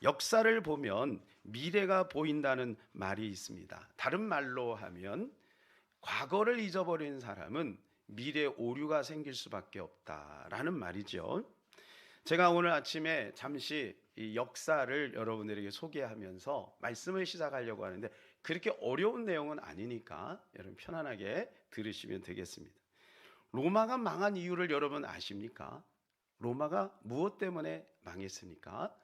역사를 보면 미래가 보인다는 말이 있습니다. 다른 말로 하면 과거를 잊어버린 사람은 미래 오류가 생길 수밖에 없다라는 말이죠. 제가 오늘 아침에 잠시 이 역사를 여러분들에게 소개하면서 말씀을 시작하려고 하는데 그렇게 어려운 내용은 아니니까 여러분 편안하게 들으시면 되겠습니다. 로마가 망한 이유를 여러분 아십니까? 로마가 무엇 때문에 망했습니까?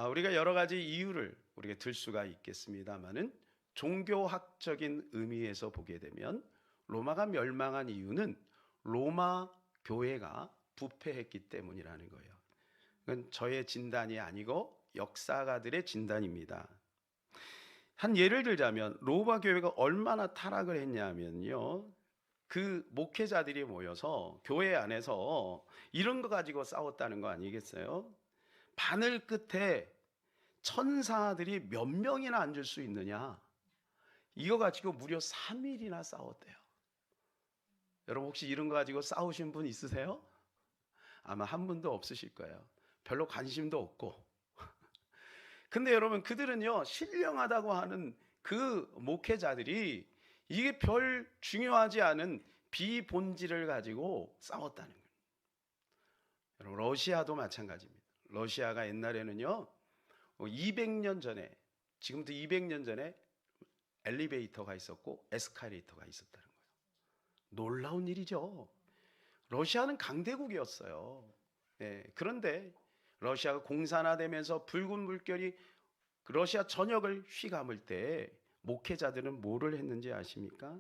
우리가 여러 가지 이유를 우리가 들 수가 있겠습니다만은 종교학적인 의미에서 보게 되면 로마가 멸망한 이유는 로마 교회가 부패했기 때문이라는 거예요. 그건 저의 진단이 아니고 역사가들의 진단입니다. 한 예를 들자면 로마 교회가 얼마나 타락을 했냐면요, 그 목회자들이 모여서 교회 안에서 이런 거 가지고 싸웠다는 거 아니겠어요? 바늘 끝에 천사들이 몇 명이나 앉을 수 있느냐, 이거 가지고 무려 3일이나 싸웠대요. 여러분 혹시 이런 거 가지고 싸우신 분 있으세요? 아마 한 분도 없으실 거예요. 별로 관심도 없고. 근데 여러분 그들은요, 신령하다고 하는 그 목회자들이 이게 별 중요하지 않은 비본질을 가지고 싸웠다는 거예요. 여러분 러시아도 마찬가지입니다. 러시아가 옛날에는요 200년 전에, 지금도 200년 전에 엘리베이터가 있었고 에스컬레이터가 있었다는 거예요. 놀라운 일이죠. 러시아는 강대국이었어요. 네, 그런데 러시아가 공산화되면서 붉은 물결이 러시아 전역을 휘감을 때 목회자들은 뭐를 했는지 아십니까?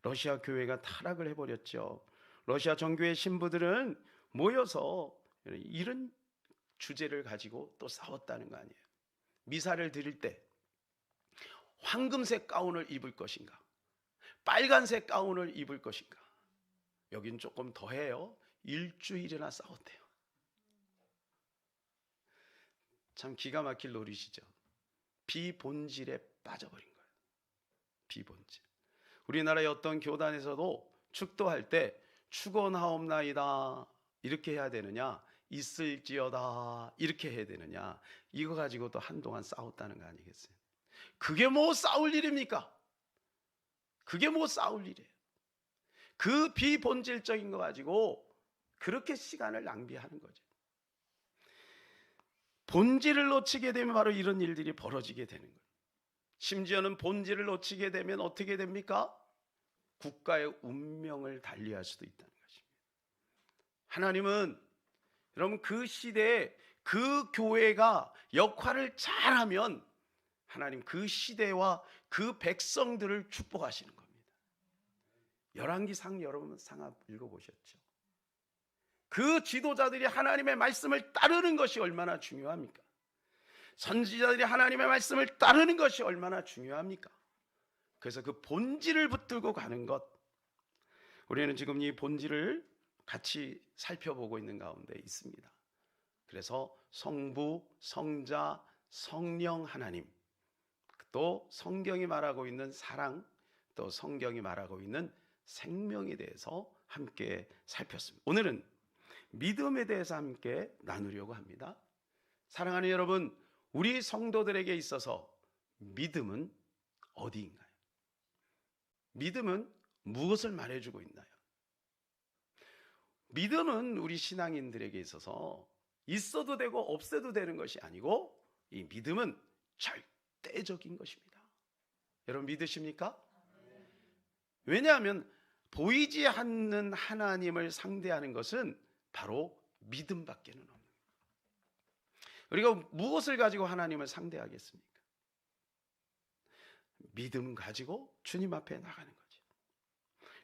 러시아 교회가 타락을 해버렸죠. 러시아 정교회 신부들은 모여서 이런 주제를 가지고 또 싸웠다는 거 아니에요. 미사를 드릴 때 황금색 가운을 입을 것인가, 빨간색 가운을 입을 것인가. 여긴 조금 더해요. 일주일이나 싸웠대요. 참 기가 막힐 노릇이죠. 비본질에 빠져버린 거예요. 비본질. 우리나라의 어떤 교단에서도 축도할 때 축원하옵나이다 이렇게 해야 되느냐, 있을지어다 이렇게 해야 되느냐, 이거 가지고도 한동안 싸웠다는 거 아니겠어요? 그게 뭐 싸울 일입니까? 그게 뭐 싸울 일이에요? 그 비본질적인 거 가지고 그렇게 시간을 낭비하는 거죠. 본질을 놓치게 되면 바로 이런 일들이 벌어지게 되는 거예요. 심지어는 본질을 놓치게 되면 어떻게 됩니까? 국가의 운명을 달리할 수도 있다는 것입니다. 하나님은 여러분 그 시대에 그 교회가 역할을 잘하면 하나님 그 시대와 그 백성들을 축복하시는 겁니다. 열왕기상 여러분 상하 읽어보셨죠? 그 지도자들이 하나님의 말씀을 따르는 것이 얼마나 중요합니까? 선지자들이 하나님의 말씀을 따르는 것이 얼마나 중요합니까? 그래서 그 본질을 붙들고 가는 것, 우리는 지금 이 본질을 같이 살펴보고 있는 가운데 있습니다. 그래서 성부, 성자, 성령 하나님, 또 성경이 말하고 있는 사랑, 또 성경이 말하고 있는 생명에 대해서 함께 살폈습니다. 오늘은 믿음에 대해서 함께 나누려고 합니다. 사랑하는 여러분, 우리 성도들에게 있어서 믿음은 어디인가요? 믿음은 무엇을 말해주고 있나요? 믿음은 우리 신앙인들에게 있어서 있어도 되고 없어도 되는 것이 아니고, 이 믿음은 절대적인 것입니다. 여러분 믿으십니까? 왜냐하면 보이지 않는 하나님을 상대하는 것은 바로 믿음밖에는 없는 거예요. 우리가 무엇을 가지고 하나님을 상대하겠습니까? 믿음 가지고 주님 앞에 나가는 거죠.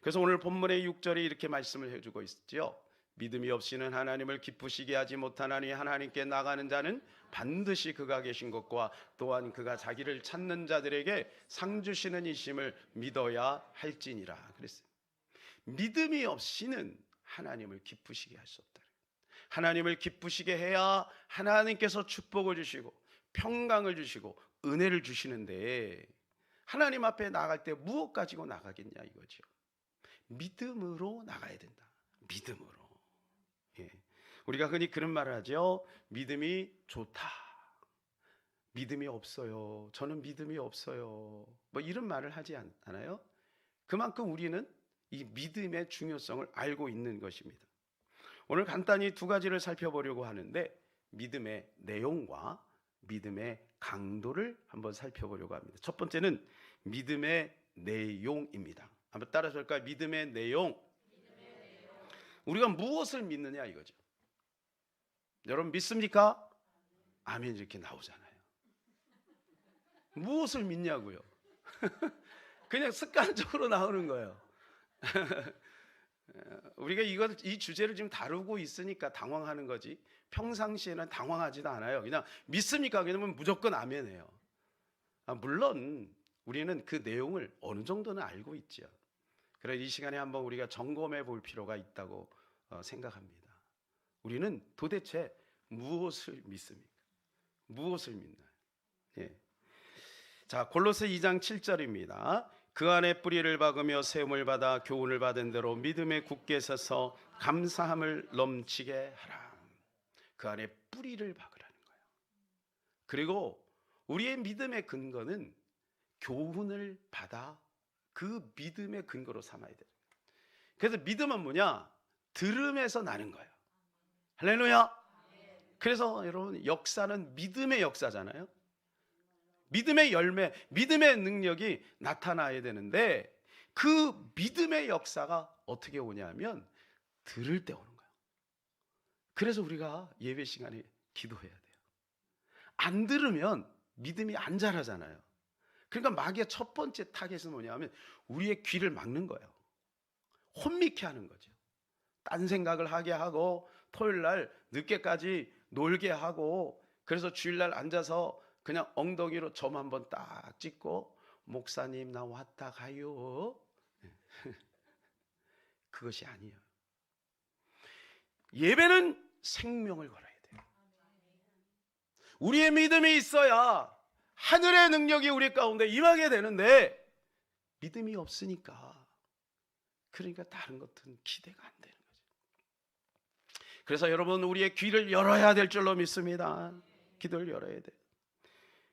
그래서 오늘 본문의 6절에 이렇게 말씀을 해주고 있죠. 믿음이 없이는 하나님을 기쁘시게 하지 못하나니 하나님께 나가는 자는 반드시 그가 계신 것과 또한 그가 자기를 찾는 자들에게 상 주시는 이심을 믿어야 할지니라 그랬어요. 믿음이 없이는 하나님을 기쁘시게 할 수 없다. 하나님을 기쁘시게 해야 하나님께서 축복을 주시고 평강을 주시고 은혜를 주시는데, 하나님 앞에 나갈 때 무엇 가지고 나가겠냐 이거죠. 믿음으로 나가야 된다. 믿음으로. 예. 우리가 흔히 그런 말을 하죠. 믿음이 좋다. 믿음이 없어요. 저는 믿음이 없어요. 뭐 이런 말을 하지 않아요? 그만큼 우리는 이 믿음의 중요성을 알고 있는 것입니다. 오늘 간단히 두 가지를 살펴보려고 하는데 믿음의 내용과 믿음의 강도를 한번 살펴보려고 합니다. 첫 번째는 믿음의 내용입니다. 한번 따라서 할까요? 믿음의 내용. 우리가 무엇을 믿느냐 이거죠. 여러분 믿습니까? 아멘 이렇게 나오잖아요. 무엇을 믿냐고요? 그냥 습관적으로 나오는 거예요. 우리가 이 주제를 지금 다루고 있으니까 당황하는 거지 평상시에는 당황하지도 않아요. 그냥 믿습니까? 그러면 무조건 아멘해요. 물론 우리는 그 내용을 어느 정도는 알고 있죠. 그래서 이 시간에 한번 우리가 점검해 볼 필요가 있다고 생각합니다. 우리는 도대체 무엇을 믿습니까? 무엇을 믿나요? 예. 자, 골로새 2장 7절입니다. 그 안에 뿌리를 박으며 세움을 받아 교훈을 받은 대로 믿음에 굳게 서서 감사함을 넘치게 하라. 그 안에 뿌리를 박으라는 거예요. 그리고 우리의 믿음의 근거는 교훈을 받아 그 믿음의 근거로 삼아야 돼요. 그래서 믿음은 뭐냐? 들음에서 나는 거예요. 할렐루야. 그래서 여러분 역사는 믿음의 역사잖아요. 믿음의 열매, 믿음의 능력이 나타나야 되는데 그 믿음의 역사가 어떻게 오냐면 들을 때 오는 거예요. 그래서 우리가 예배 시간에 기도해야 돼요. 안 들으면 믿음이 안 자라잖아요. 그러니까 마귀의 첫 번째 타겟은 뭐냐면 우리의 귀를 막는 거예요. 혼미케 하는 거죠. 딴 생각을 하게 하고 토요일 날 늦게까지 놀게 하고 그래서 주일날 앉아서 그냥 엉덩이로 점 한번 딱 찍고 목사님 나 왔다 가요. 그것이 아니에요. 예배는 생명을 걸어야 돼요. 우리의 믿음이 있어야 하늘의 능력이 우리 가운데 임하게 되는데 믿음이 없으니까 그러니까 다른 것은 기대가 안 되는 거죠. 그래서 여러분 우리의 귀를 열어야 될 줄로 믿습니다. 기도를 열어야 돼요.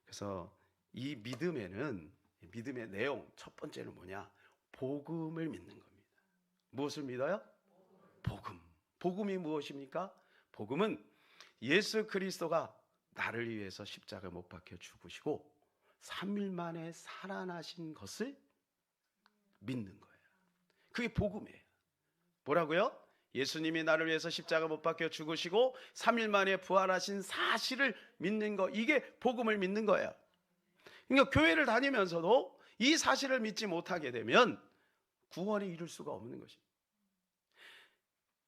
그래서 이 믿음에는 믿음의 내용 첫 번째는 뭐냐? 복음을 믿는 겁니다. 무엇을 믿어요? 복음. 복음이 무엇입니까? 복음은 예수 그리스도가 나를 위해서 십자가 못 박혀 죽으시고 3일 만에 살아나신 것을 믿는 거예요. 그게 복음이에요. 뭐라고요? 예수님이 나를 위해서 십자가 못 박혀 죽으시고 3일 만에 부활하신 사실을 믿는 거, 이게 복음을 믿는 거예요. 그러니까 교회를 다니면서도 이 사실을 믿지 못하게 되면 구원에 이룰 수가 없는 것입니다.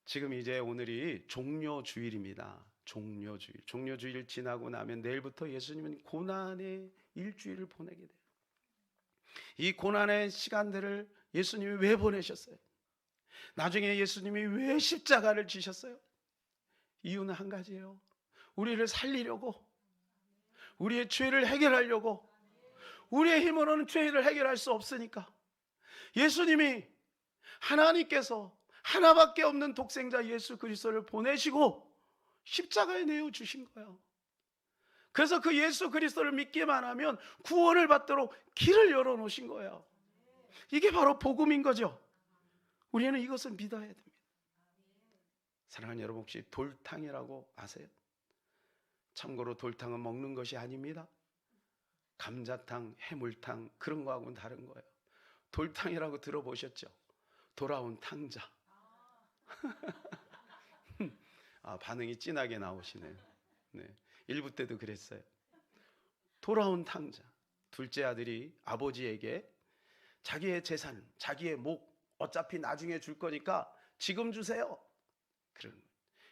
지금 이제 오늘이 종료주일입니다. 종료주일 지나고 나면 내일부터 예수님은 고난의 일주일을 보내게 돼요. 이 고난의 시간들을 예수님이 왜 보내셨어요? 나중에 예수님이 왜 십자가를 지셨어요? 이유는 한 가지예요. 우리를 살리려고, 우리의 죄를 해결하려고. 우리의 힘으로는 죄를 해결할 수 없으니까 예수님이 하나님께서 하나밖에 없는 독생자 예수 그리스도를 보내시고 십자가에 내어주신 거예요. 그래서 그 예수 그리스도를 믿기만 하면 구원을 받도록 길을 열어놓으신 거예요. 이게 바로 복음인 거죠. 우리는 이것을 믿어야 됩니다. 사랑하는 여러분, 혹시 돌탕이라고 아세요? 참고로 돌탕은 먹는 것이 아닙니다. 감자탕, 해물탕 그런 거하고는 다른 거예요. 돌탕이라고 들어보셨죠? 돌아온 탕자. 반응이 진하게 나오시네요. 네, 1부 때도 그랬어요. 돌아온 탕자. 둘째 아들이 아버지에게 자기의 재산, 자기의 목 어차피 나중에 줄 거니까 지금 주세요.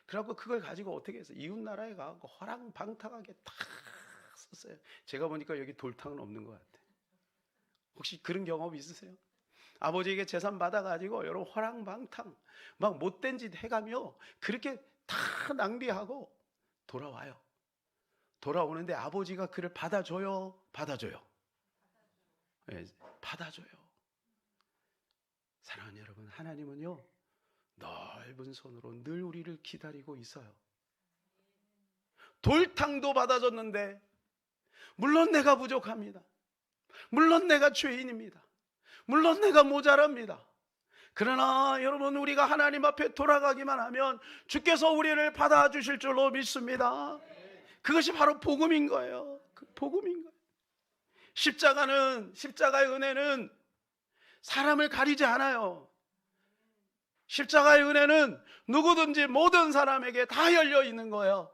그래갖고 그걸 가지고 어떻게 해서 이웃 나라에 가고 허랑방탕하게 다 썼어요. 제가 보니까 여기 돌탕은 없는 것 같아요. 혹시 그런 경험 있으세요? 아버지에게 재산 받아가지고 여러분 허랑방탕 막 못된 짓 해가며 그렇게 다 낭비하고 돌아와요. 돌아오는데 아버지가 그를 받아줘요? 받아줘요? 네, 받아줘요. 사랑하는 여러분, 하나님은요 넓은 손으로 늘 우리를 기다리고 있어요. 돌탕도 받아줬는데 물론 내가 부족합니다. 물론 내가 죄인입니다. 물론 내가 모자랍니다. 그러나 여러분, 우리가 하나님 앞에 돌아가기만 하면 주께서 우리를 받아주실 줄로 믿습니다. 그것이 바로 복음인 거예요. 그 복음인 거예요. 십자가의 은혜는 사람을 가리지 않아요. 십자가의 은혜는 누구든지 모든 사람에게 다 열려 있는 거예요.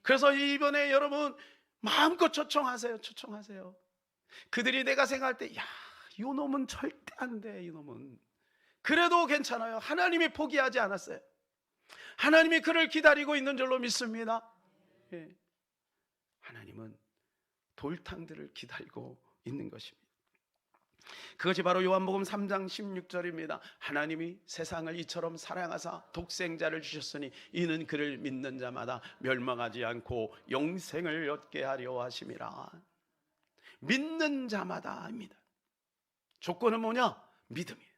그래서 이번에 여러분 마음껏 초청하세요. 초청하세요. 그들이 내가 생각할 때, 야, 이 놈은 절대 안 돼. 이 놈은. 그래도 괜찮아요. 하나님이 포기하지 않았어요. 하나님이 그를 기다리고 있는 줄로 믿습니다. 예. 하나님은 돌탕들을 기다리고 있는 것입니다. 그것이 바로 요한복음 3장 16절입니다. 하나님이 세상을 이처럼 사랑하사 독생자를 주셨으니 이는 그를 믿는 자마다 멸망하지 않고 영생을 얻게 하려 하심이라. 믿는 자마다입니다. 조건은 뭐냐? 믿음이에요.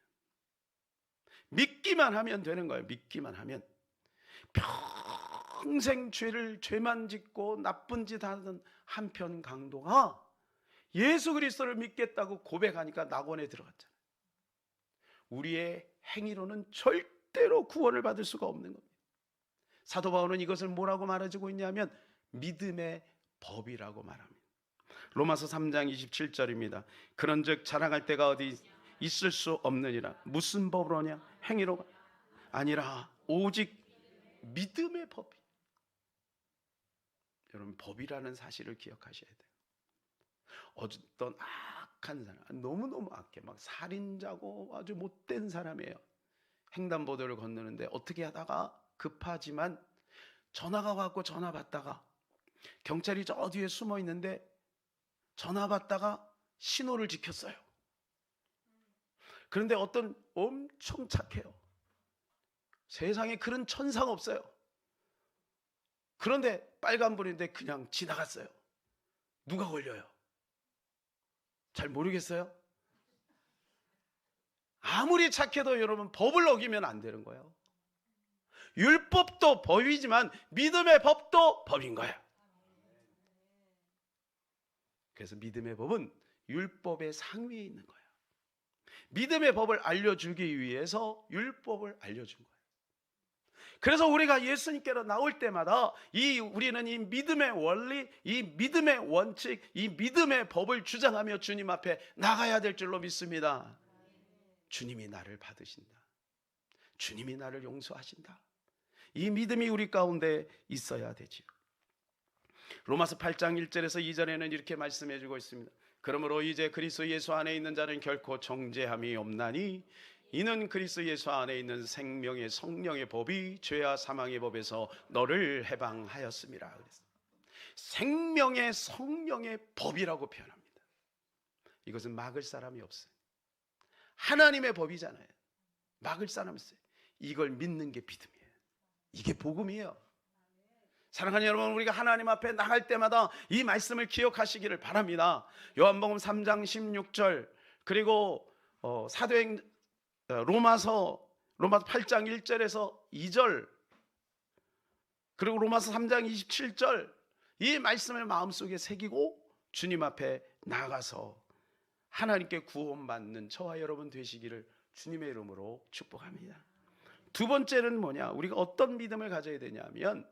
믿기만 하면 되는 거예요. 믿기만 하면. 평생 죄만 짓고 나쁜 짓 하던 한편 강도가 예수 그리스도를 믿겠다고 고백하니까 낙원에 들어갔잖아요. 우리의 행위로는 절대로 구원을 받을 수가 없는 겁니다. 사도 바울은 이것을 뭐라고 말해주고 있냐면 믿음의 법이라고 말합니다. 로마서 3장 27절입니다. 그런즉 자랑할 때가 어디 있을 수 없느니라. 무슨 법으로냐? 행위로가 아니라 오직 믿음의 법이. 여러분, 법이라는 사실을 기억하셔야 돼요. 어떤 악한 사람, 너무너무 악해, 막 살인자고 아주 못된 사람이에요. 횡단보도를 건너는데 어떻게 하다가 급하지만 전화가 왔고 전화 받다가 경찰이 저 뒤에 숨어 있는데 전화 받다가 신호를 지켰어요. 그런데 어떤 엄청 착해요. 세상에 그런 천사가 없어요. 그런데 빨간불인데 그냥 지나갔어요. 누가 걸려요? 잘 모르겠어요? 아무리 착해도 여러분 법을 어기면 안 되는 거예요. 율법도 법이지만 믿음의 법도 법인 거예요. 그래서 믿음의 법은 율법의 상위에 있는 거예요. 믿음의 법을 알려주기 위해서 율법을 알려준 거예요. 그래서 우리가 예수님께로 나올 때마다 우리는 이 믿음의 원리, 이 믿음의 원칙, 이 믿음의 법을 주장하며 주님 앞에 나가야 될 줄로 믿습니다. 주님이 나를 받으신다. 주님이 나를 용서하신다. 이 믿음이 우리 가운데 있어야 되지요. 로마서 8장 1절에서 2절에는 이렇게 말씀해 주고 있습니다. 그러므로 이제 그리스도 예수 안에 있는 자는 결코 정죄함이 없나니 이는 그리스도 예수 안에 있는 생명의 성령의 법이 죄와 사망의 법에서 너를 해방하였음이라. 생명의 성령의 법이라고 표현합니다. 이것은 막을 사람이 없어요. 하나님의 법이잖아요. 막을 사람이 없어요. 이걸 믿는 게 믿음이에요. 이게 복음이에요. 사랑하는 여러분, 우리가 하나님 앞에 나갈 때마다 이 말씀을 기억하시기를 바랍니다. 요한복음 3장 16절, 그리고 로마서 8장 1절에서 2절, 그리고 로마서 3장 27절, 이 말씀을 마음속에 새기고 주님 앞에 나가서 하나님께 구원받는 저와 여러분 되시기를 주님의 이름으로 축복합니다. 두 번째는 뭐냐? 우리가 어떤 믿음을 가져야 되냐면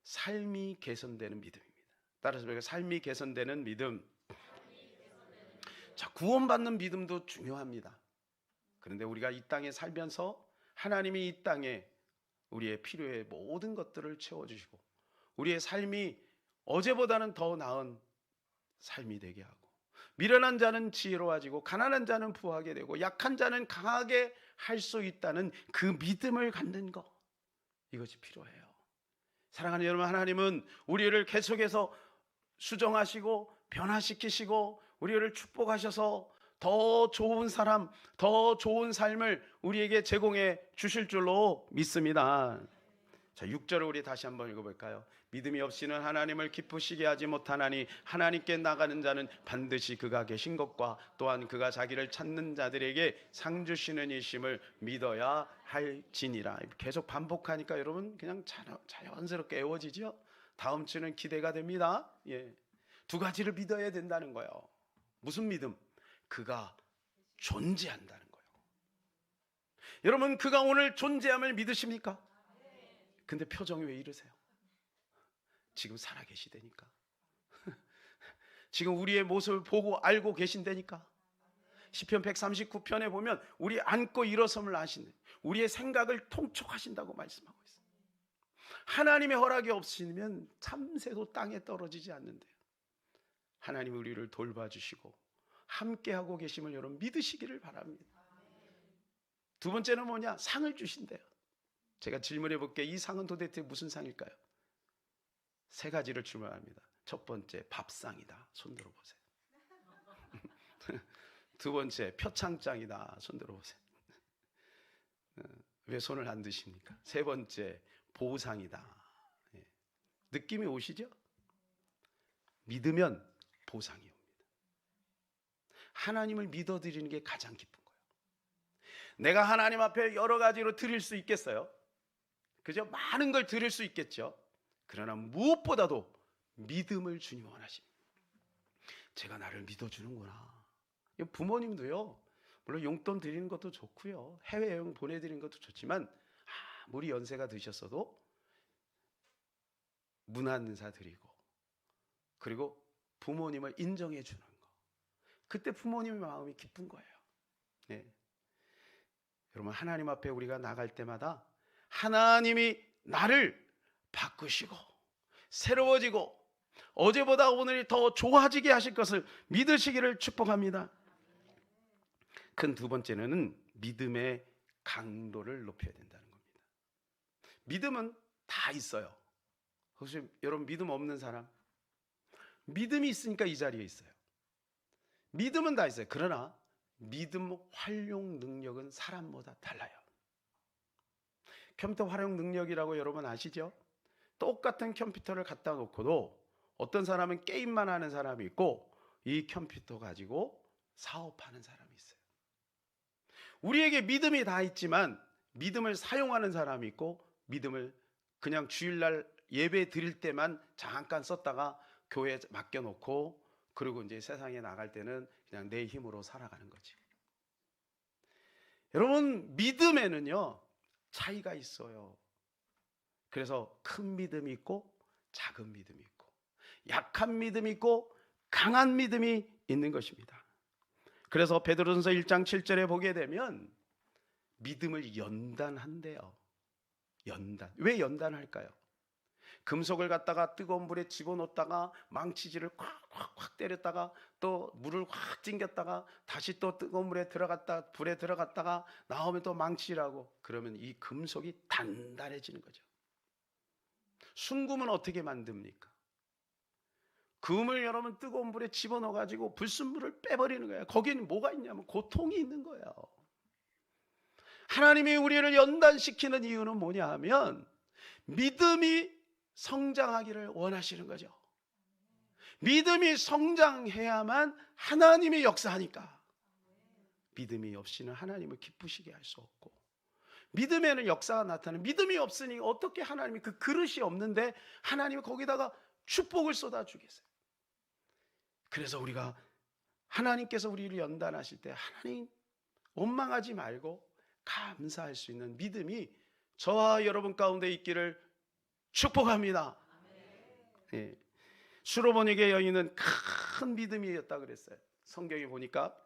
삶이 개선되는 믿음입니다. 따라서 우리가 삶이 개선되는 믿음. 자, 구원받는 믿음도 중요합니다. 그런데 우리가 이 땅에 살면서 하나님이 이 땅에 우리의 필요의 모든 것들을 채워주시고 우리의 삶이 어제보다는 더 나은 삶이 되게 하고 미련한 자는 지혜로워지고 가난한 자는 부하게 되고 약한 자는 강하게 할 수 있다는 그 믿음을 갖는 것, 이것이 필요해요. 사랑하는 여러분, 하나님은 우리를 계속해서 수정하시고 변화시키시고 우리를 축복하셔서 더 좋은 사람, 더 좋은 삶을 우리에게 제공해 주실 줄로 믿습니다. 자, 6절을 우리 다시 한번 읽어볼까요? 믿음이 없이는 하나님을 기쁘시게 하지 못하나니 하나님께 나가는 자는 반드시 그가 계신 것과 또한 그가 자기를 찾는 자들에게 상 주시는 이심을 믿어야 할지니라. 계속 반복하니까 여러분 그냥 자연스럽게 애워지죠? 다음 주는 기대가 됩니다. 예. 두 가지를 믿어야 된다는 거예요. 무슨 믿음? 그가 존재한다는 거예요. 여러분, 그가 오늘 존재함을 믿으십니까? 근데 표정이 왜 이러세요? 지금 살아계시다니까. 지금 우리의 모습을 보고 알고 계신다니까. 시편 139편에 보면 우리 안고 일어섬을 아시는, 우리의 생각을 통촉하신다고 말씀하고 있어요. 하나님의 허락이 없으면 참새도 땅에 떨어지지 않는데요. 하나님이 우리를 돌봐주시고 함께하고 계심을 여러분 믿으시기를 바랍니다. 두 번째는 뭐냐? 상을 주신대요. 제가 질문해 볼게요. 이 상은 도대체 무슨 상일까요? 세 가지를 질문합니다. 첫 번째, 밥상이다. 손 들어보세요. 두 번째, 표창장이다. 손 들어보세요. 왜 손을 안 드십니까? 세 번째, 보상이다. 느낌이 오시죠? 믿으면 보상이 옵니다. 하나님을 믿어드리는 게 가장 기쁜 거예요. 내가 하나님 앞에 여러 가지로 드릴 수 있겠어요? 그죠? 많은 걸 드릴 수 있겠죠. 그러나 무엇보다도 믿음을 주님 원하십니다. 제가 나를 믿어주는구나. 부모님도요, 물론 용돈 드리는 것도 좋고요, 해외여행 보내드리는 것도 좋지만 아무리 연세가 드셨어도 문안사 드리고, 그리고 부모님을 인정해 주는 거, 그때 부모님의 마음이 기쁜 거예요. 네. 여러분, 하나님 앞에 우리가 나갈 때마다 하나님이 나를 바꾸시고 새로워지고 어제보다 오늘이 더 좋아지게 하실 것을 믿으시기를 축복합니다. 큰 두 번째는 믿음의 강도를 높여야 된다는 겁니다. 믿음은 다 있어요. 혹시 여러분 믿음 없는 사람? 믿음이 있으니까 이 자리에 있어요. 믿음은 다 있어요. 그러나 믿음 활용 능력은 사람마다 달라요. 컴퓨터 활용 능력이라고 여러분 아시죠? 똑같은 컴퓨터를 갖다 놓고도 어떤 사람은 게임만 하는 사람이 있고 이 컴퓨터 가지고 사업하는 사람이 있어요. 우리에게 믿음이 다 있지만 믿음을 사용하는 사람이 있고, 믿음을 그냥 주일날 예배 드릴 때만 잠깐 썼다가 교회에 맡겨놓고 그리고 이제 세상에 나갈 때는 그냥 내 힘으로 살아가는 거지. 여러분, 믿음에는요 차이가 있어요. 그래서 큰 믿음이 있고 작은 믿음이 있고 약한 믿음이 있고 강한 믿음이 있는 것입니다. 그래서 베드로전서 1장 7절에 보게 되면 믿음을 연단한대요. 연단. 왜 연단할까요? 금속을 갖다가 뜨거운 물에 집어넣었다가 망치질을 콱콱콱 때렸다가 또 물을 확 찡겼다가 다시 또 뜨거운 물에 들어갔다 불에 들어갔다가 나오면 또 망치질하고, 그러면 이 금속이 단단해지는 거죠. 순금은 어떻게 만듭니까? 금을 여러분 뜨거운 물에 집어넣어 가지고 불순물을 빼버리는 거예요. 거기는 뭐가 있냐면 고통이 있는 거예요. 하나님이 우리를 연단시키는 이유는 뭐냐 하면 믿음이 성장하기를 원하시는 거죠. 믿음이 성장해야만 하나님이 역사하니까. 믿음이 없이는 하나님을 기쁘시게 할 수 없고, 믿음에는 역사가 나타나는, 믿음이 없으니 어떻게 하나님이, 그 그릇이 없는데 하나님이 거기다가 축복을 쏟아주겠어요. 그래서 우리가 하나님께서 우리를 연단하실 때 하나님 원망하지 말고 감사할 수 있는 믿음이 저와 여러분 가운데 있기를 축복합니다. 예. 수로보니게 여인은 큰 믿음이었다 그랬어요. 성경에 보니까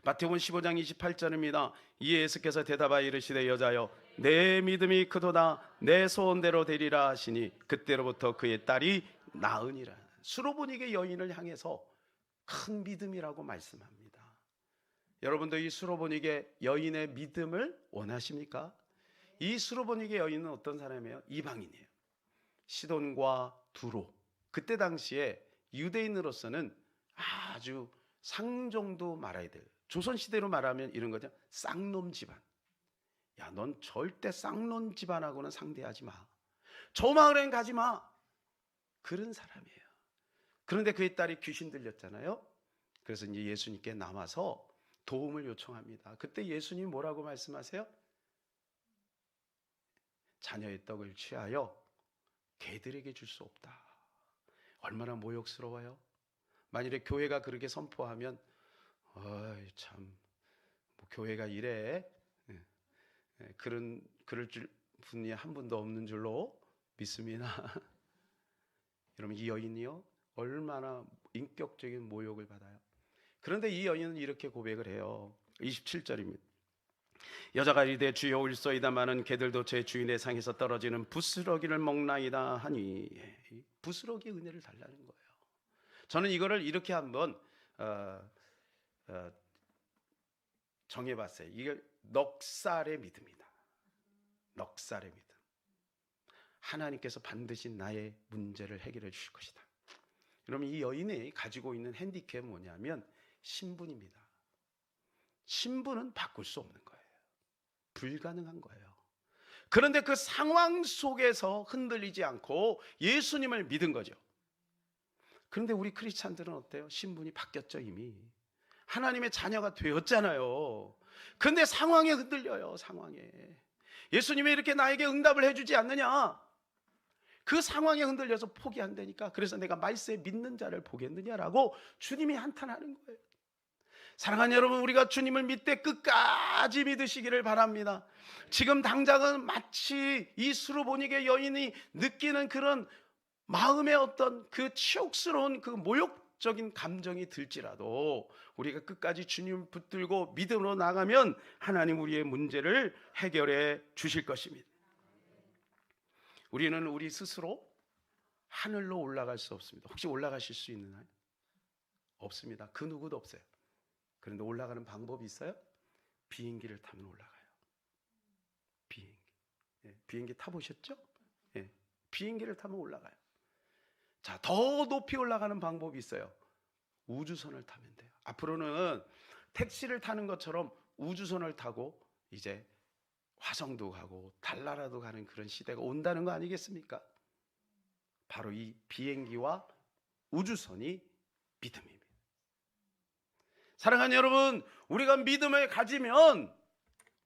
마태복음 15장 28절입니다. 이에 예수께서 대답하여 이르시되 여자여 내 믿음이 크도다, 내 소원대로 되리라 하시니 그때로부터 그의 딸이 나으니라. 수로보니게 여인을 향해서 큰 믿음이라고 말씀합니다. 여러분도 이 수로보니게 여인의 믿음을 원하십니까? 이 수로보니게 여인은 어떤 사람이에요? 이방인이에요. 시돈과 두로, 그때 당시에 유대인으로서는 아주 상종도 말아야 될, 조선시대로 말하면 이런 거죠. 쌍놈 집안. 야, 넌 절대 쌍놈 집안하고는 상대하지 마. 저 마을엔 가지 마. 그런 사람이에요. 그런데 그의 딸이 귀신 들렸잖아요. 그래서 이제 예수님께 남아서 도움을 요청합니다. 그때 예수님 뭐라고 말씀하세요? 자녀의 떡을 취하여 개들에게 줄 수 없다. 얼마나 모욕스러워요. 만일에 교회가 그렇게 선포하면 참 뭐 교회가 이래 그럴 줄 분이 한 분도 없는 줄로 믿습니다. 여러분, 이 여인이요 얼마나 인격적인 모욕을 받아요. 그런데 이 여인은 이렇게 고백을 해요. 27절입니다. 여자가 이르되 주여 올소이다마는 개들도 제 주인의 상에서 떨어지는 부스러기를 먹나이다 하니, 부스러기 은혜를 달라는 거예요. 저는 이거를 이렇게 한번 정해봤어요. 이게 넉살의 믿음이다. 넉살의 믿음. 하나님께서 반드시 나의 문제를 해결해 주실 것이다. 그러면 이 여인이 가지고 있는 핸디캡은 뭐냐면 신분입니다. 신분은 바꿀 수 없는 거예요. 불가능한 거예요. 그런데 그 상황 속에서 흔들리지 않고 예수님을 믿은 거죠. 그런데 우리 크리스찬들은 어때요? 신분이 바뀌었죠. 이미 하나님의 자녀가 되었잖아요. 그런데 상황에 흔들려요. 상황에. 예수님이 이렇게 나에게 응답을 해주지 않느냐, 그 상황에 흔들려서 포기한다니까. 그래서 내가 말세에 믿는 자를 보겠느냐라고 주님이 한탄하는 거예요. 사랑하는 여러분, 우리가 주님을 믿되 끝까지 믿으시기를 바랍니다. 지금 당장은 마치 이 수르보니게 여인이 느끼는 그런 마음의 어떤 그 치욕스러운 그 모욕적인 감정이 들지라도 우리가 끝까지 주님 붙들고 믿음으로 나가면 하나님 우리의 문제를 해결해 주실 것입니다. 우리는 우리 스스로 하늘로 올라갈 수 없습니다. 혹시 올라가실 수 있나요? 없습니다. 그 누구도 없어요. 그런데 올라가는 방법이 있어요? 비행기를 타면 올라가요. 비행기. 비행기 타보셨죠? 비행기를 타면 올라가요. 자, 더 높이 올라가는 방법이 있어요. 우주선을 타면 돼요. 앞으로는 택시를 타는 것처럼 우주선을 타고 이제 화성도 가고 달나라도 가는 그런 시대가 온다는 거 아니겠습니까? 바로 이 비행기와 우주선이 믿음입니다. 사랑하는 여러분, 우리가 믿음을 가지면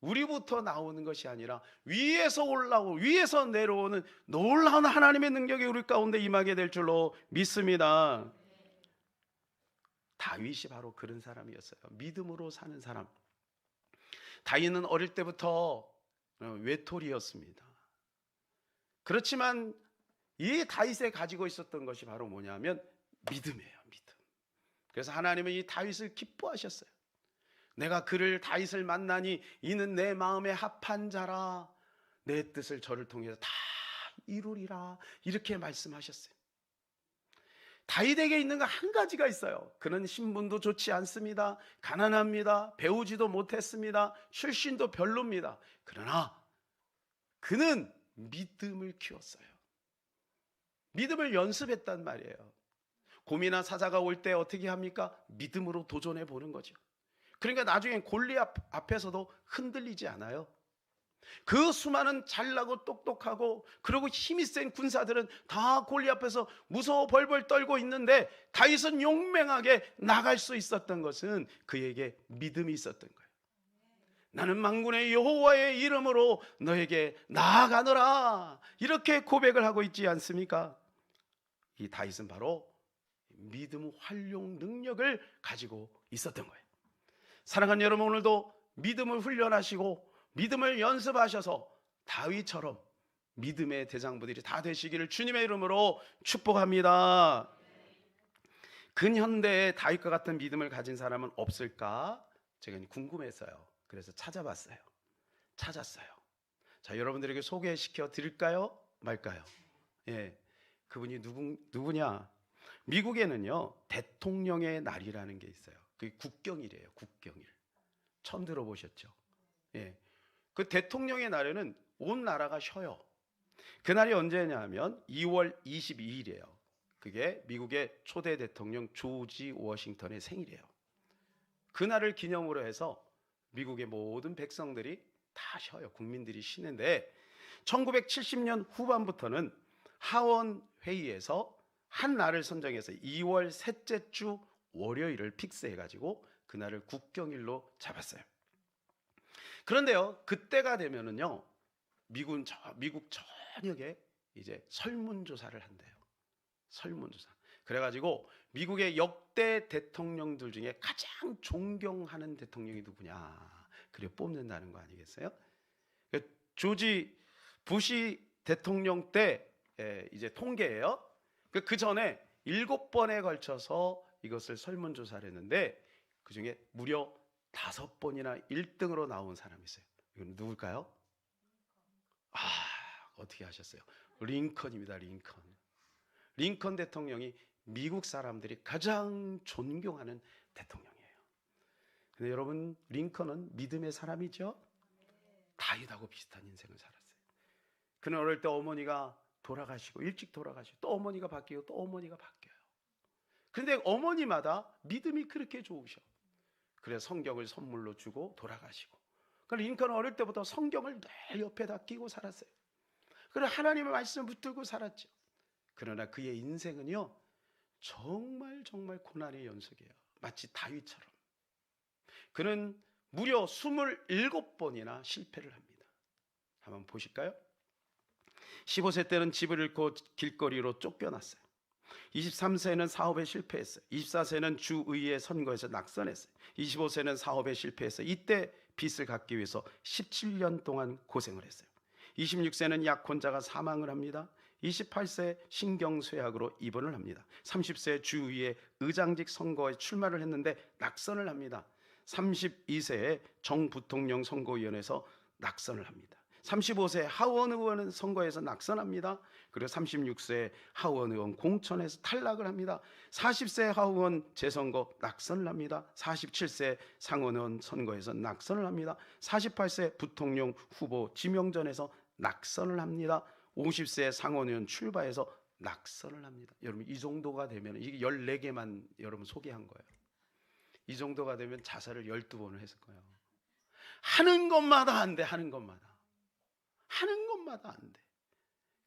우리부터 나오는 것이 아니라 위에서 올라오고 위에서 내려오는 놀라운 하나님의 능력이 우리 가운데 임하게 될 줄로 믿습니다. 다윗이 바로 그런 사람이었어요. 믿음으로 사는 사람. 다윗은 어릴 때부터 외톨이였습니다. 그렇지만 이 다윗에 가지고 있었던 것이 바로 뭐냐면 믿음이에요. 믿음. 그래서 하나님은 이 다윗을 기뻐하셨어요. 내가 그를 다윗을 만나니 이는 내 마음에 합한 자라, 내 뜻을 저를 통해서 다 이루리라, 이렇게 말씀하셨어요. 다윗에게 있는 거 한 가지가 있어요. 그는 신분도 좋지 않습니다. 가난합니다. 배우지도 못했습니다. 출신도 별로입니다. 그러나 그는 믿음을 키웠어요. 믿음을 연습했단 말이에요. 고민이나 사자가 올 때 어떻게 합니까? 믿음으로 도전해 보는 거죠. 그러니까 나중에 골리앗 앞에서도 흔들리지 않아요. 그 수많은 잘나고 똑똑하고 그리고 힘이 센 군사들은 다 골리앗 앞에서 무서워 벌벌 떨고 있는데 다윗은 용맹하게 나갈 수 있었던 것은 그에게 믿음이 있었던 거예요. 나는 만군의 여호와의 이름으로 너에게 나아가노라, 이렇게 고백을 하고 있지 않습니까? 이 다윗은 바로 믿음 활용 능력을 가지고 있었던 거예요. 사랑하는 여러분, 오늘도 믿음을 훈련하시고 믿음을 연습하셔서 다윗처럼 믿음의 대장부들이 다 되시기를 주님의 이름으로 축복합니다. 근현대에 다윗과 같은 믿음을 가진 사람은 없을까? 제가 궁금했어요. 그래서 찾았어요. 자, 여러분들에게 소개시켜 드릴까요? 말까요? 그분이 누구냐? 미국에는요, 대통령의 날이라는 게 있어요. 그게 국경일이에요. 국경일. 처음 들어보셨죠? 그 대통령의 날에는 온 나라가 쉬어요. 그날이 언제냐면 2월 22일이에요. 그게 미국의 초대 대통령 조지 워싱턴의 생일이에요. 그날을 기념으로 해서 미국의 모든 백성들이 다 쉬어요. 국민들이 쉬는데 1970년 후반부터는 하원 회의에서 한 날을 선정해서 2월 셋째 주 월요일을 픽스해가지고 그날을 국경일로 잡았어요. 그런데요, 그때가 되면은요, 미국 전역에 이제 설문조사를 한대요. 설문조사. 그래가지고 미국의 역대 대통령들 중에 가장 존경하는 대통령이 누구냐, 그래 뽑는다는 거 아니겠어요? 조지 부시 대통령 때 이제 통계예요. 그 전에 7번에 걸쳐서 이것을 설문조사를 했는데 그 중에 무려 5번이나 1등으로 나온 사람이 있어요. 이건 누굴까요? 어떻게 하셨어요? 링컨입니다. 링컨 대통령이 미국 사람들이 가장 존경하는 대통령이에요. 근데 여러분, 링컨은 믿음의 사람이죠. 다윗하고 비슷한 인생을 살았어요. 그는 어릴 때 어머니가 돌아가시고 일찍 돌아가시고 또 어머니가 바뀌고 또 어머니가 바뀌어요. 그런데 어머니마다 믿음이 그렇게 좋으셔. 그래서 성경을 선물로 주고 돌아가시고. 그래서 링컨은 어릴 때부터 성경을 늘 옆에다 끼고 살았어요. 그래서 하나님의 말씀을 붙들고 살았죠. 그러나 그의 인생은요, 정말 고난의 연속이에요. 마치 다윗처럼. 그는 무려 27번이나 실패를 합니다. 한번 보실까요? 15세 때는 집을 잃고 길거리로 쫓겨났어요. 23세는 사업에 실패했어요. 24세는 주의회 선거에서 낙선했어요. 25세는 사업에 실패했어요. 이때 빚을 갚기 위해서 17년 동안 고생을 했어요. 26세는 약혼자가 사망을 합니다. 28세 신경쇠약으로 입원을 합니다. 30세 주의회 의장직 선거에 출마를 했는데 낙선을 합니다. 32세에 정부통령 선거위원회에서 낙선을 합니다. 35세 하원 의원 선거에서 낙선합니다. 그리고 36세 하원 의원 공천에서 탈락을 합니다. 40세 하원 재선거 낙선을 합니다. 47세 상원 의원 선거에서 낙선을 합니다. 48세 부통령 후보 지명전에서 낙선을 합니다. 50세 상원 의원 출마해서 낙선을 합니다. 여러분, 이 정도가 되면, 이게 14개만 여러분 소개한 거예요. 이 정도가 되면 자살을 12번을 했을 거예요. 하는 것마다 안 돼. 하는 것마다 안 돼.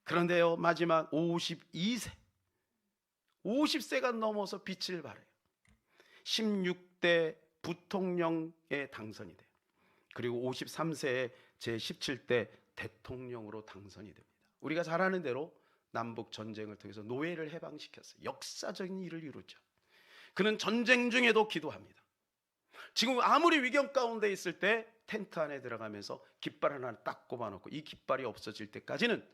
그런데요, 마지막 50세가 넘어서 빛을 발해요. 16대 부통령에 당선이 돼요. 그리고 53세에 제17대 대통령으로 당선이 됩니다. 우리가 잘 아는 대로 남북 전쟁을 통해서 노예를 해방시켰어요. 역사적인 일을 이루죠. 그는 전쟁 중에도 기도합니다. 지금 아무리 위경 가운데 있을 때 텐트 안에 들어가면서 깃발 하나 딱 꼽아놓고 이 깃발이 없어질 때까지는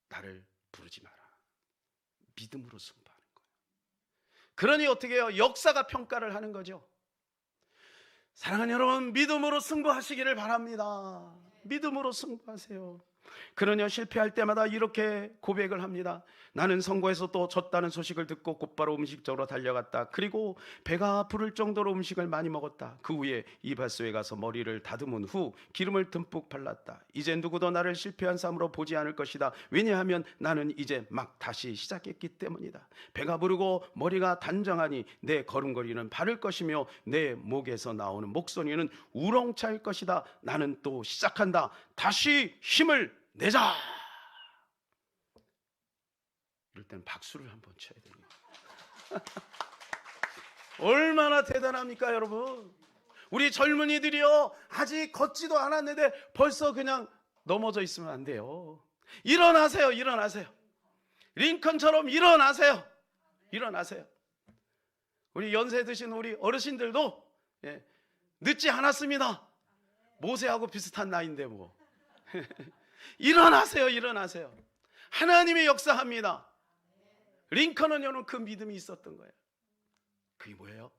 나를 부르지 마라. 믿음으로 승부하는 거예요. 그러니 어떻게 해요? 역사가 평가를 하는 거죠. 사랑하는 여러분, 믿음으로 승부하시기를 바랍니다. 믿음으로 승부하세요. 그러냐 실패할 때마다 이렇게 고백을 합니다. 나는 선거에서 또 졌다는 소식을 듣고 곧바로 음식점으로 달려갔다. 그리고 배가 부를 정도로 음식을 많이 먹었다. 그 후에 이발소에 가서 머리를 다듬은 후 기름을 듬뿍 발랐다. 이제 누구도 나를 실패한 삶으로 보지 않을 것이다. 왜냐하면 나는 이제 막 다시 시작했기 때문이다. 배가 부르고 머리가 단정하니 내 걸음걸이는 바를 것이며 내 목에서 나오는 목소리는 우렁차일 것이다. 나는 또 시작한다. 다시 힘을 내자. 이럴 때는 박수를 한번 쳐야 됩니다. 얼마나 대단합니까, 여러분? 우리 젊은이들이요, 아직 걷지도 않았는데 벌써 그냥 넘어져 있으면 안 돼요. 일어나세요. 링컨처럼 일어나세요. 우리 연세 드신 우리 어르신들도 늦지 않았습니다. 모세하고 비슷한 나이인데 뭐. 일어나세요. 하나님의 역사합니다. 링컨은 여러분 그 믿음이 있었던 거예요. 그게 뭐예요?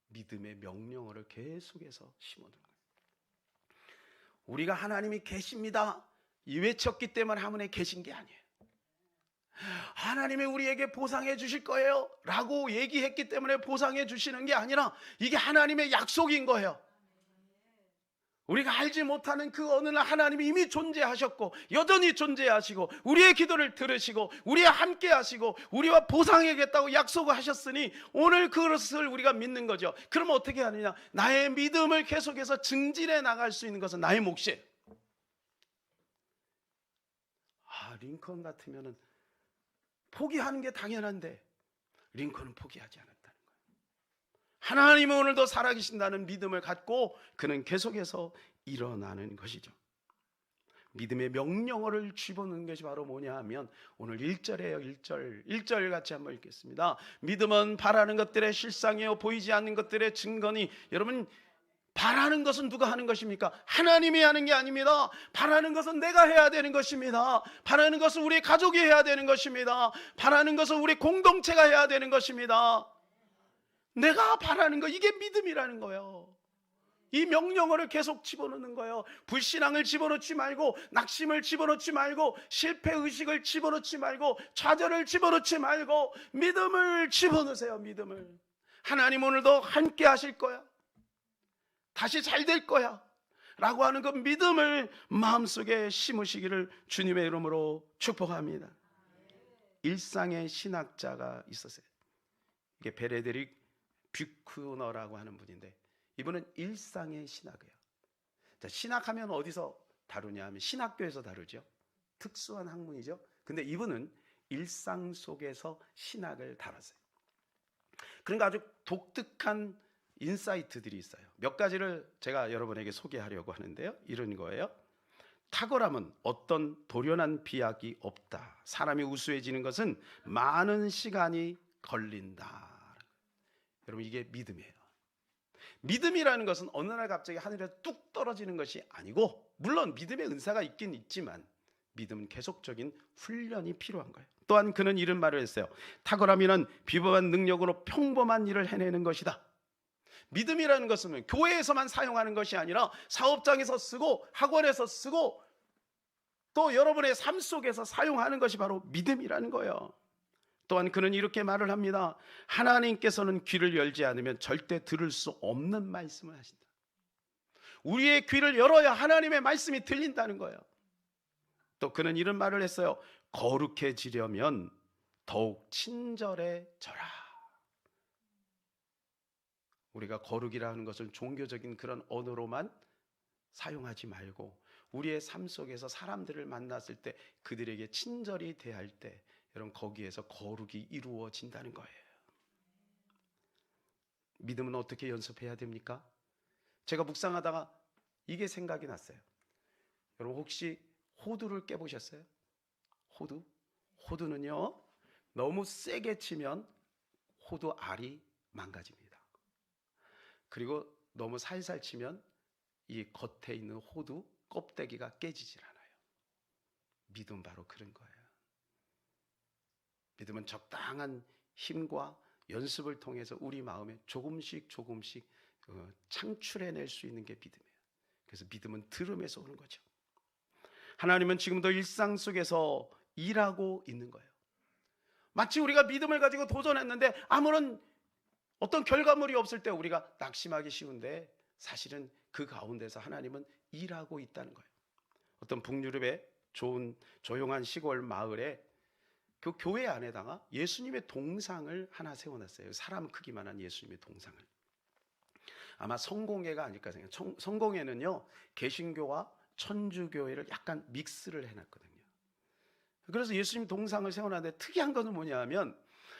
믿음의 명령어를 계속해서 심어둔 거예요. 우리가 하나님이 계십니다 이 외쳤기 때문에 하나님이 계신 게 아니에요. 하나님이 우리에게 보상해 주실 거예요 라고 얘기했기 때문에 보상해 주시는 게 아니라 이게 하나님의 약속인 거예요. 우리가 알지 못하는 그 어느 날 하나님이 이미 존재하셨고 여전히 존재하시고 우리의 기도를 들으시고 우리와 함께 하시고 우리와 보상하겠다고 약속을 하셨으니 오늘 그것을 우리가 믿는 거죠. 그러면 어떻게 하느냐? 나의 믿음을 계속해서 증진해 나갈 수 있는 것은 나의 몫이에요. 링컨 같으면 포기하는 게 당연한데 링컨은 포기하지 않았다는 거예요. 하나님은 오늘도 살아계신다는 믿음을 갖고 그는 계속해서 일어나는 것이죠. 믿음의 명령어를 집어넣는 것이 바로 뭐냐 하면 오늘 1절이에요. 1절 같이 한번 읽겠습니다. 믿음은 바라는 것들의 실상이요 보이지 않는 것들의 증거니. 여러분, 바라는 것은 누가 하는 것입니까? 하나님이 하는 게 아닙니다. 바라는 것은 내가 해야 되는 것입니다. 바라는 것은 우리 가족이 해야 되는 것입니다. 바라는 것은 우리 공동체가 해야 되는 것입니다. 내가 바라는 것, 이게 믿음이라는 거예요. 이 명령어를 계속 집어넣는 거예요. 불신앙을 집어넣지 말고, 낙심을 집어넣지 말고, 실패의식을 집어넣지 말고, 좌절을 집어넣지 말고 믿음을 집어넣으세요. 믿음을. 하나님 오늘도 함께 하실 거야, 다시 잘 될 거야 라고 하는 그 믿음을 마음속에 심으시기를 주님의 이름으로 축복합니다. 일상의 신학자가 있었어요. 이게 베레데릭 뷰크너라고 하는 분인데, 이분은 일상의 신학이에요. 자, 신학하면 어디서 다루냐 하면 신학교에서 다루죠. 특수한 학문이죠. 근데 이분은 일상 속에서 신학을 다뤘어요. 그러니까 아주 독특한 인사이트들이 있어요. 몇 가지를 제가 여러분에게 소개하려고 하는데요. 이런 거예요. 탁월함은 어떤 도련한 비약이 없다. 사람이 우수해지는 것은 많은 시간이 걸린다. 여러분, 이게 믿음이에요. 믿음이라는 것은 어느 날 갑자기 하늘에 뚝 떨어지는 것이 아니고, 물론 믿음의 은사가 있긴 있지만 믿음은 계속적인 훈련이 필요한 거예요. 또한 그는 이런 말을 했어요. 탁월함이란 비범한 능력으로 평범한 일을 해내는 것이다. 믿음이라는 것은 교회에서만 사용하는 것이 아니라 사업장에서 쓰고 학원에서 쓰고 또 여러분의 삶 속에서 사용하는 것이 바로 믿음이라는 거예요. 또한 그는 이렇게 말을 합니다. 하나님께서는 귀를 열지 않으면 절대 들을 수 없는 말씀을 하신다. 우리의 귀를 열어야 하나님의 말씀이 들린다는 거예요. 또 그는 이런 말을 했어요. 거룩해지려면 더욱 친절해져라. 우리가 거룩이라 하는 것을 종교적인 그런 언어로만 사용하지 말고 우리의 삶 속에서 사람들을 만났을 때 그들에게 친절히 대할 때 여러분, 거기에서 거룩이 이루어진다는 거예요. 믿음은 어떻게 연습해야 됩니까? 제가 묵상하다가 이게 생각이 났어요. 여러분, 혹시 호두를 깨보셨어요? 호두? 호두는요, 너무 세게 치면 호두 알이 망가집니다. 그리고 너무 살살 치면 이 겉에 있는 호두 껍데기가 깨지질 않아요. 믿음 바로 그런 거예요. 믿음은 적당한 힘과 연습을 통해서 우리 마음에 조금씩 창출해낼 수 있는 게 믿음이에요. 그래서 믿음은 들음에서 오는 거죠. 하나님은 지금도 일상 속에서 일하고 있는 거예요. 마치 우리가 믿음을 가지고 도전했는데 아무런 어떤 결과물이 없을 때 우리가 낙심하기 쉬운데, 사실은 그 가운데서 하나님은 일하고 있다는 거예요. 어떤 북유럽의 좋은 조용한 시골 마을에 그 교회 안에다가 예수님의 동상을 하나 세워놨어요. 사람 크기만한 예수님의 동상을. 아마 성공회가 아닐까 생각해요. 성공회는요, 개신교와 천주교회를 약간 믹스를 해놨거든요. 그래서 예수님 동상을 세워놨는데 특이한 것은 뭐냐 하면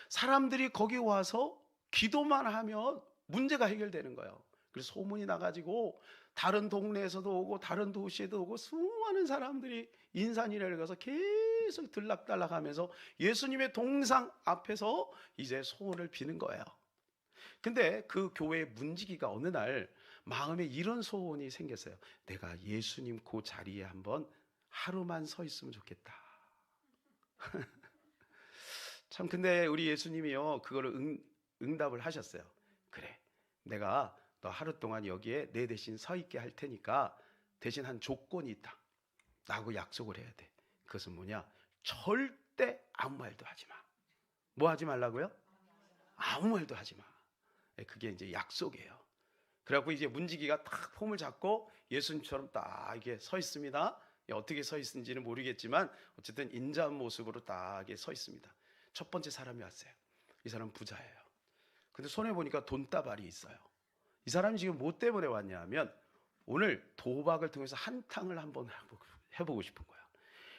사람들이 거기 와서 기도만 하면 문제가 해결되는 거예요. 그래서 소문이 나가지고 다른 동네에서도 오고 다른 도시에도 오고 수많은 사람들이 인산이라를 가서 계속 들락달락하면서 예수님의 동상 앞에서 이제 소원을 비는 거예요. 근데 그 교회의 문지기가 어느 날 마음에 이런 소원이 생겼어요. 내가 예수님 그 자리에 한번 하루만 서 있으면 좋겠다. 참, 근데 우리 예수님이요, 그거를 응답을 하셨어요. 그래, 내가 너 하루 동안 여기에 내 대신 서 있게 할 테니까 대신 한 조건이 있다 라고 약속을 해야 돼. 그것은 뭐냐? 절대 아무 말도 하지 마. 뭐 하지 말라고요? 아무 말도 하지 마. 그게 이제 약속이에요. 그래갖고 이제 문지기가 딱 폼을 잡고 예수님처럼 딱 이게 서 있습니다. 어떻게 서 있는지는 모르겠지만 어쨌든 인자한 모습으로 딱 이게 서 있습니다. 첫 번째 사람이 왔어요. 이 사람 부자예요. 근데 손에 보니까 돈다발이 있어요. 이 사람이 지금 뭐 때문에 왔냐 하면 오늘 도박을 통해서 한탕을 한번 해보고 싶은 거야.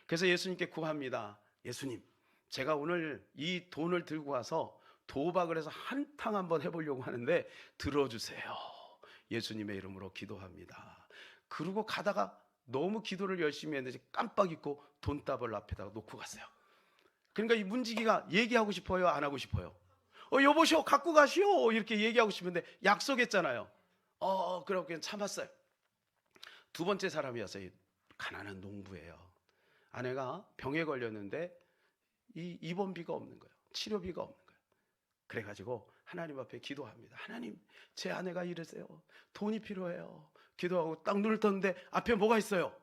그래서 예수님께 구합니다. 예수님, 제가 오늘 이 돈을 들고 와서 도박을 해서 한탕 한번 해보려고 하는데 들어주세요. 예수님의 이름으로 기도합니다. 그러고 가다가 너무 기도를 열심히 했는지 깜빡 잊고 돈다발 앞에다가 놓고 갔어요. 그러니까 이 문지기가 얘기하고 싶어요, 안 하고 싶어요? 여보시오, 갖고 가시오, 이렇게 얘기하고 싶은데 약속했잖아요. 그래서 그냥 참았어요. 두 번째 사람이 왔어요. 가난한 농부예요. 아내가 병에 걸렸는데 이 입원비가 없는 거예요. 치료비가 없는 거예요. 그래가지고 하나님 앞에 기도합니다. 하나님, 제 아내가 이러세요. 돈이 필요해요. 기도하고 딱 눈을 떴는데 앞에 뭐가 있어요?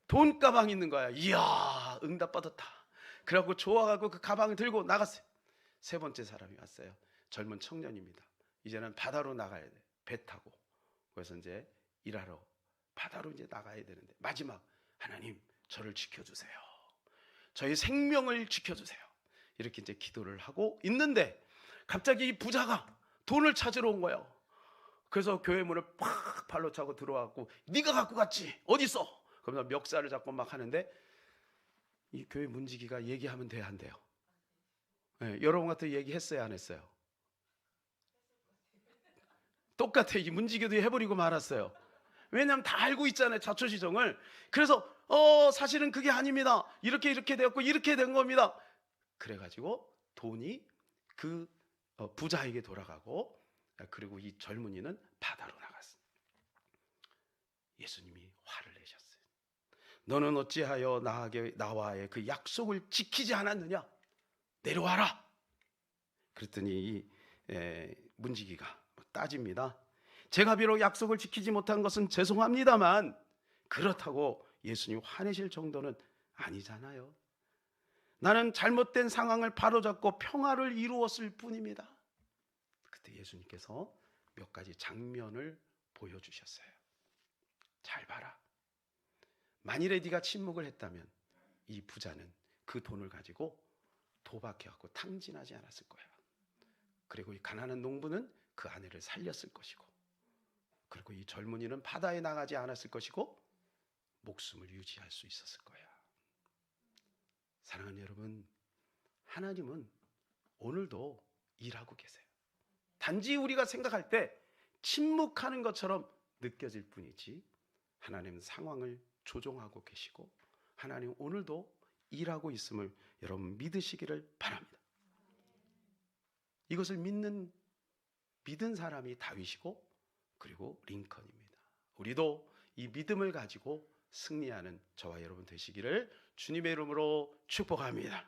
돈 가방이 있는 거야. 이야, 응답받았다. 그래갖고 좋아가지고 그 가방을 들고 나갔어요. 세 번째 사람이 왔어요. 젊은 청년입니다. 이제는 바다로 나가야 돼. 배 타고. 그래서 이제 일하러 바다로 이제 나가야 되는데 마지막, 하나님, 저를 지켜주세요. 저희 생명을 지켜주세요. 이렇게 이제 기도를 하고 있는데 갑자기 이 부자가 돈을 찾으러 온 거예요. 그래서 교회 문을 팍 발로 차고 들어와갖고, 네가 갖고 갔지, 어디 있어? 그러면서 멱살을 잡고 막 하는데 이 교회 문지기가 얘기하면 돼야 한대요. 네, 여러분 같은 얘기했어요, 안 했어요? 똑같아. 이 문지기도 해버리고 말았어요. 왜냐하면 다 알고 있잖아요, 자초지종을. 그래서 사실은 그게 아닙니다. 이렇게 되었고 이렇게 된 겁니다. 그래가지고 돈이 그 부자에게 돌아가고, 그리고 이 젊은이는 바다로 나갔어요. 예수님이 화를 내셨어요. 너는 어찌하여 나와의 그 약속을 지키지 않았느냐? 내려와라. 그랬더니 이 문지기가 따집니다. 제가 비록 약속을 지키지 못한 것은 죄송합니다만 그렇다고 예수님 화내실 정도는 아니잖아요. 나는 잘못된 상황을 바로잡고 평화를 이루었을 뿐입니다. 그때 예수님께서 몇 가지 장면을 보여주셨어요. 잘 봐라. 만일에 네가 침묵을 했다면 이 부자는 그 돈을 가지고 도박해갖고 탕진하지 않았을 거야. 그리고 이 가난한 농부는 그 아내를 살렸을 것이고, 그리고 이 젊은이는 바다에 나가지 않았을 것이고 목숨을 유지할 수 있었을 거야. 사랑하는 여러분, 하나님은 오늘도 일하고 계세요. 단지 우리가 생각할 때 침묵하는 것처럼 느껴질 뿐이지 하나님은 상황을 조종하고 계시고 하나님 오늘도 일하고 있음을 여러분 믿으시기를 바랍니다. 이것을 믿은 사람이 다윗이고 그리고 링컨입니다. 우리도 이 믿음을 가지고 승리하는 저와 여러분 되시기를 주님의 이름으로 축복합니다.